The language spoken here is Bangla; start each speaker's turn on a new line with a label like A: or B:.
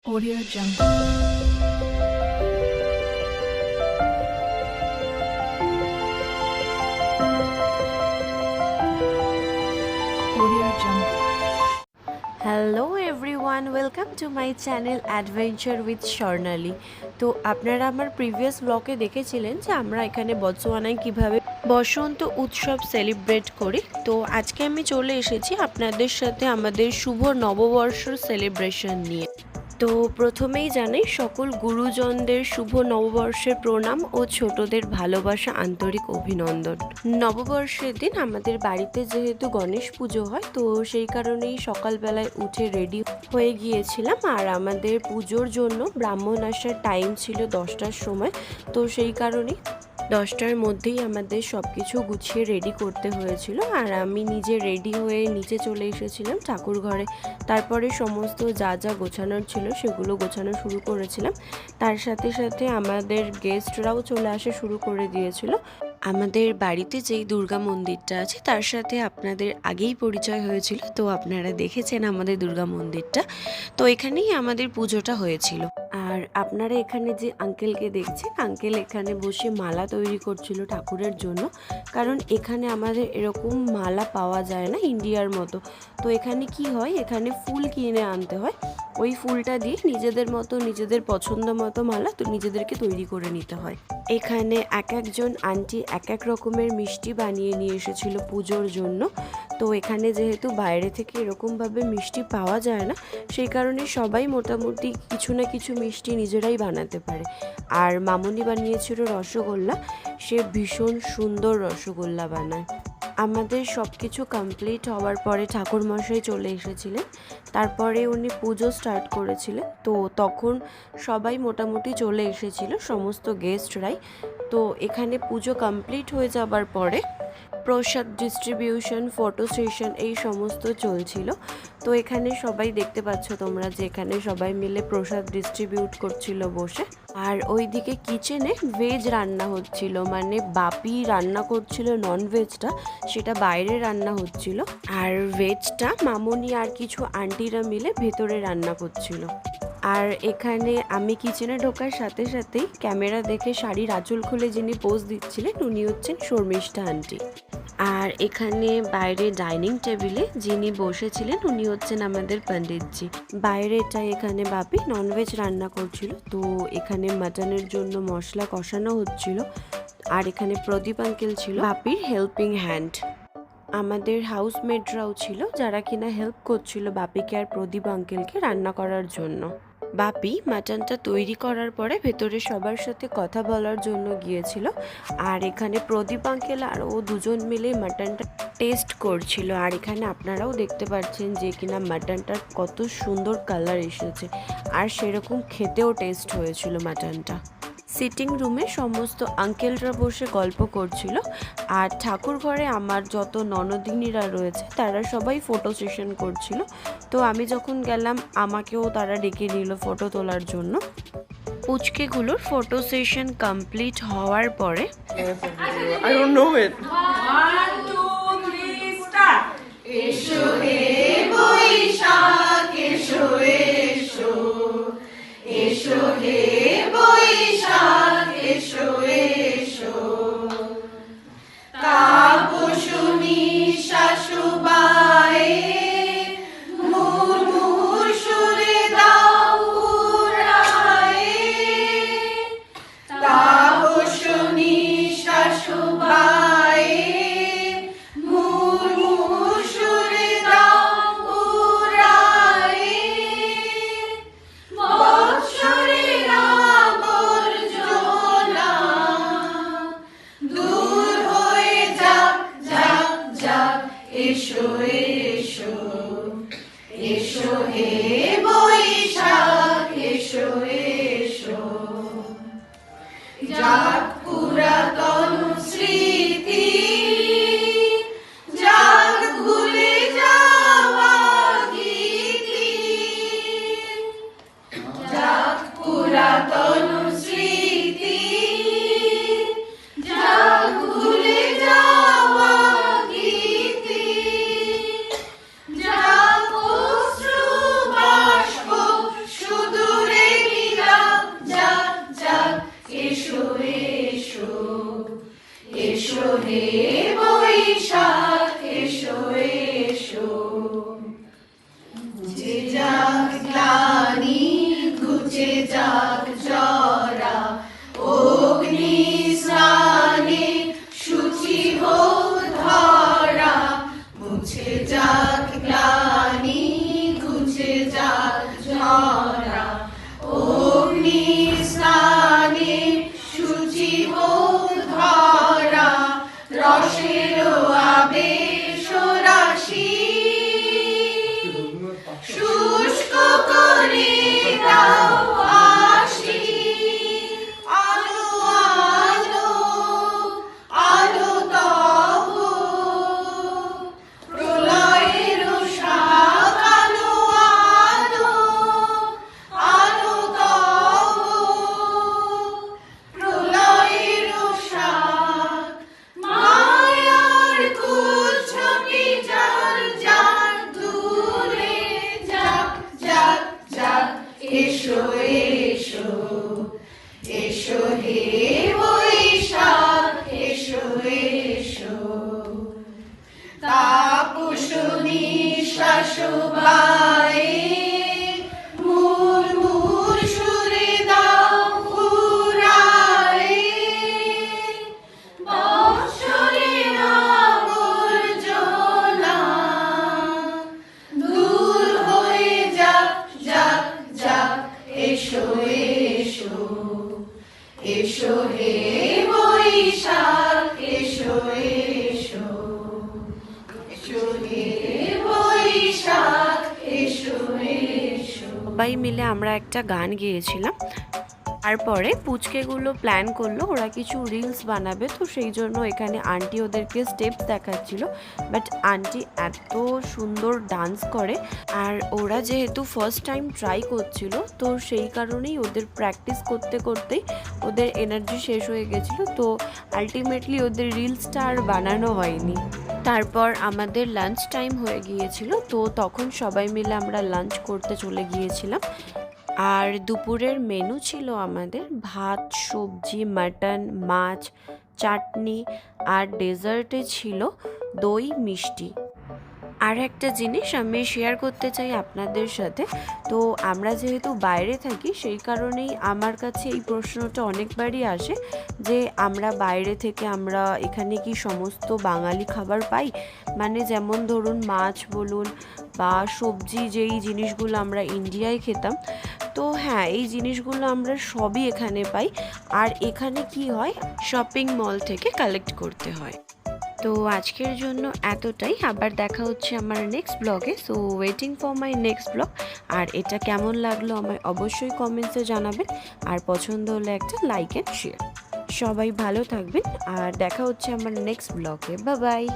A: Audio Jungle. Audio Jungle.
B: Hello everyone, welcome to my channel adventure with Swarnali. তো আপনারা আমার প্রিভিয়াস ব্লগে দেখেছিলেন যে আমরা এখানে বতসোয়ানায় কিভাবে বসন্ত উৎসব সেলিব্রেট করি। তো আজকে আমি চলে এসেছি আপনাদের সাথে আমাদের শুভ নববর্ষর সেলিব্রেশন নিয়ে। তো প্রথমেই জানাই সকল গুরুজনদের শুভ নববর্ষের প্রণাম ও ছোটদের ভালোবাসা, আন্তরিক অভিনন্দন। নববর্ষের দিন আমাদের বাড়িতে যেহেতু গণেশ পুজো হয়, তো সেই কারণেই সকালবেলায় উঠে রেডি হয়ে গিয়েছিলাম। আর আমাদের পুজোর জন্য ব্রাহ্মণ আসার টাইম ছিল 10টার সময়, তো সেই কারণেই 10টার মধ্যেই আমাদের সব কিছু গুছিয়ে রেডি করতে হয়েছিল। আর আমি নিজে রেডি হয়ে নিচে চলে এসেছিলাম ঠাকুর ঘরে। তারপরে সমস্ত যা যা গোছানোর ছিল সেগুলো গোছানো শুরু করেছিলাম। তার সাথে সাথে আমাদের গেস্টরাও চলে আসা শুরু করে দিয়েছিল। আমাদের বাড়িতে যেই দুর্গা মন্দিরটা আছে তার সাথে আপনাদের আগেই পরিচয় হয়েছিল, তো আপনারা দেখেছেন আমাদের দুর্গা মন্দিরটা। তো এখানেই আমাদের পুজোটা হয়েছিল। আর আপনারা এখানে যে আঙ্কেলকে দেখছেন, আঙ্কেল এখানে বসে মালা তৈরি করছিল ঠাকুরের জন্য। কারণ এখানে আমাদের এরকম মালা পাওয়া যায় না ইন্ডিয়ার মতো। তো এখানে কি হয়, এখানে ফুল কিনে আনতে হয়, ওই ফুলটা দিয়ে নিজেদের মতো নিজেদের পছন্দ মতো মালা তো নিজেদেরকে তৈরি করে নিতে হয়। এখানে এক একজন আন্টি এক এক রকমের মিষ্টি বানিয়ে নিয়ে এসেছিল পুজোর জন্য। তো এখানে যেহেতু বাইরে থেকে এরকমভাবে মিষ্টি পাওয়া যায় না, সেই কারণে সবাই মোটামুটি কিছু না কিছু মিষ্টি নিজেরাই বানাতে পারে। আর মামনি বানিয়েছিল রসগোল্লা, সে ভীষণ সুন্দর রসগোল্লা বানায়। আমাদের সব কিছু কমপ্লিট হওয়ার পরে ঠাকুরমশাই চলে এসেছিলেন। তারপরে উনি পুজো স্টার্ট করেছিলেন। তো তখন সবাই মোটামুটি চলে এসেছিল, সমস্ত গেস্টরাই। তো এখানে পুজো কমপ্লিট হয়ে যাবার পরে প্রসাদ ডিস্ট্রিবিউশন, ফটো সেশন এই সমস্ত চলছিল। তো এখানে সবাই দেখতে পাচ্ছ তোমরা যে এখানে সবাই মিলে প্রসাদ ডিস্ট্রিবিউট করছিল বসে। আর ওইদিকে কিচেনে ভেজ রান্না হচ্ছিল, মানে বাপি রান্না করছিল নন ভেজটা, সেটা বাইরে রান্না হচ্ছিল। আর ভেজটা মামনি আর কিছু আন্টিরা মিলে ভেতরে রান্না করছিল। আর এখানে আমি কিচেনে ঢোকার সাথে সাথেই ক্যামেরা দেখে শাড়ির আঁচল খুলে যিনি পোজ দিচ্ছিলেন উনি হচ্ছেন শর্মিষ্ঠা আন্টি। আর এখানে বাইরে ডাইনিং টেবিলে যিনি বসেছিলেন উনি হচ্ছেন আমাদের পণ্ডিতজি। বাইরেটা এখানে বাপি ননভেজ রান্না করছিল। তো এখানে মাটনের জন্য মশলা কষানো হচ্ছিল। আর এখানে প্রদীপ আঙ্কেল ছিল বাপির হেল্পিং হ্যান্ড। আমাদের হাউসমেটরাও ছিল যারা কিনা হেল্প করছিল বাপিকে আর প্রদীপ আঙ্কেলকে রান্না করার জন্য। বাপি মাটনটা তৈরি করার পরে ভেতরে সবার সাথে কথা বলার জন্য গিয়েছিল। আর এখানে প্রদীপ আঙ্কেল আর ও দুজন মিলে মাটনটা টেস্ট করছিল। আর এখানে আপনারাও দেখতে পাচ্ছেন যে কিনা মাটনটার কত সুন্দর কালার এসেছে, আর সেরকম খেতেও টেস্ট হয়েছিল মাটনটা। সিটিং রুমে সমস্ত আঙ্কেলরা বসে গল্প করছিল। আর ঠাকুর ঘরে আমার যত ননদিনীরা রয়েছে তারা সবাই ফটো সেশন করছিল। তো আমি যখন গেলাম আমাকেও তারা ডেকে নিল ফটো তোলার জন্য। পুচকেগুলোর ফটো সেশন কমপ্লিট হওয়ার পরে
C: I don't know it.
D: 1, 2, 3, start.
E: এসো হে বৈশাখ এসো এসো, এসো হে বৈশাখ এসো এসো, তাপসুনি শাশুবায়ে মুর্মুর সুরে দাও উড়ায়ে, তাপসুনি শাশুবায়ে মুর্মুর সুরে দাও উড়ায়ে, বৎসরের আবর্জনা দূর হয়ে যাক যাক যাক, এসো এসো, এসো হে বৈশাখ এসো এসো, যাক পুরাতন স্মৃতি, যাক ভুলে যাওয়া গীতি, যাক পুরাতন স্মৃতি, যাক ভুলে যাওয়া গীতি, যাক অশ্রু বাষ্প শুধু স্নানে শুচিব ধরা রসের আবেশ রাশি শুষ্ক করে দাও আশি আলো আলো আলো তব প্রলয়ের শাক আলো আলো আলো তব প্রলয়ের শাক মায়ার কুচ্ছবি যার যার দূরে যাক যাক যাক এসো এসো এসো হে বৈশাখ এসো এসো তাপস নিঃশ্বাস বায়ে মূর মূর সুরে দাও ফুরায়ে বৎসরের আবর্জনা দূর হয়ে যাক যাক যাক এসো এসো এসো হে বৈশাখ এসো এসো এসো হে বৈশাখ এসো এসো।
B: সবাই মিলে আমরা একটা গান গেয়েছিলাম। তারপরে পুচকেগুলো প্ল্যান করলো ওরা কিছু রিলস বানাবে, তো সেই জন্য এখানে আন্টি ওদেরকে স্টেপস দেখাচ্ছিল। বাট আন্টি এত সুন্দর ডান্স করে, আর ওরা যেহেতু ফার্স্ট টাইম ট্রাই করছিল তো সেই কারণেই ওদের প্র্যাকটিস করতে করতেই ওদের এনার্জি শেষ হয়ে গেছিলো, তো আলটিমেটলি ওদের রিলসটা আর বানানো হয়নি। তারপর আমাদের লাঞ্চ টাইম হয়ে গিয়েছিল, তো তখন সবাই মিলে আমরা লাঞ্চ করতে চলে গিয়েছিলাম। আর দুপুরের মেনু ছিল আমাদের ভাত, সবজি, মাটন, মাছ, চাটনি, আর ডেজার্টে ছিল দই মিষ্টি। আর একটা জিনিস আমি শেয়ার করতে চাই আপনাদের সাথে, তো আমরা যেহেতু বাইরে থাকি সেই কারণেই আমার কাছে এই প্রশ্নটা অনেকবারই আসে যে আমরা বাইরে থেকে আমরা এখানে কি সমস্ত বাঙালি খাবার পাই, মানে যেমন ধরুন মাছ বলুন বা সবজি, যেই জিনিসগুলো আমরা ইন্ডিয়ায় খেতাম, তো হ্যাঁ এই জিনিসগুলো আমরা সবই এখানে পাই। আর এখানে কি হয়, শপিং মল থেকে কালেক্ট করতে হয়। তো আজকের জন্য এতটাই, আবার দেখা হচ্ছে আমার নেক্সট ব্লগে। So waiting for my next blog. আর এটা কেমন লাগলো আমায় অবশ্যই কমেন্টসে জানাবেন, আর পছন্দ হলে একটা লাইক অ্যান্ড শেয়ার। সবাই ভালো থাকবেন, আর দেখা হচ্ছে আমার নেক্সট ব্লগে। Bye bye.